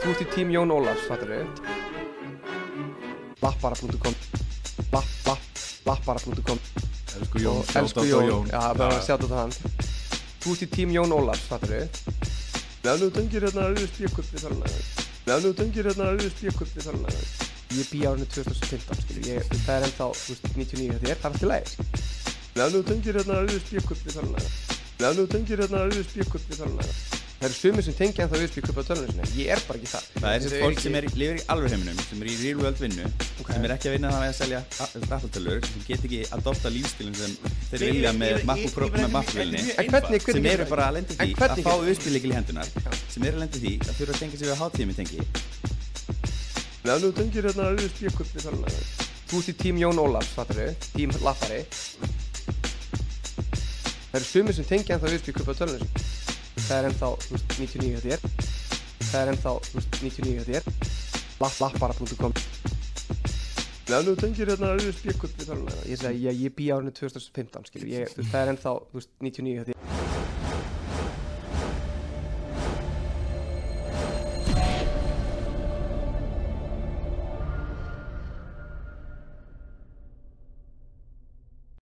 Þú ert í tím Jón Ólafs, fattar við? Lappara.com Lappara.com Elsku Jón, Elsku Jón, já, bara sjá þetta hann. Þú ert í tím Jón Ólafs, fattar við? Meðan þú tengir hérna auðvist bjökull við þarlega. Meðan þú tengir hérna auðvist bjökull við þarlega. Ég bý árinu 2015, skilur, það ennþá, 99 þetta það alltaf leið. Meðan þú tengir hérna auðvist bjökull við þarlega. Meðan þú tengir hérna auðvist bjökull við þarlega. Það sumir sem tengja ennþá auðvist bjökull á tölvunni sinni, ég bara ekki það. Það þessi fólk sem lifir í alvörheiminum, sem í real world vinnu, sem ekki að vinna það með að selja Apple-tölvur, sem get ekki adopta lífstílinn sem þeir vilja með Mac-vélni, sem eru bara að lendi því að fá auðspillíkil í hendunar, sem eru að lendi því að þurfa að tengja sig við hátíðum í tengi. Meðan þú tengir hérna auðvist bjökull við þarlega. Þú ert í tím Jón Ólafs, fattar við? Tím Lappari. Það sumir sem tengja ennþá auðvist bjökull á tölvunni sinni. Það ennþá, 99 þetta það ennþá, 99 þetta Lappara.com Meðan þú tengir hérna auðvist bjökull við þarlega. Ég segi, ég bý árinu 2015, skilur, það ennþá, 99 þetta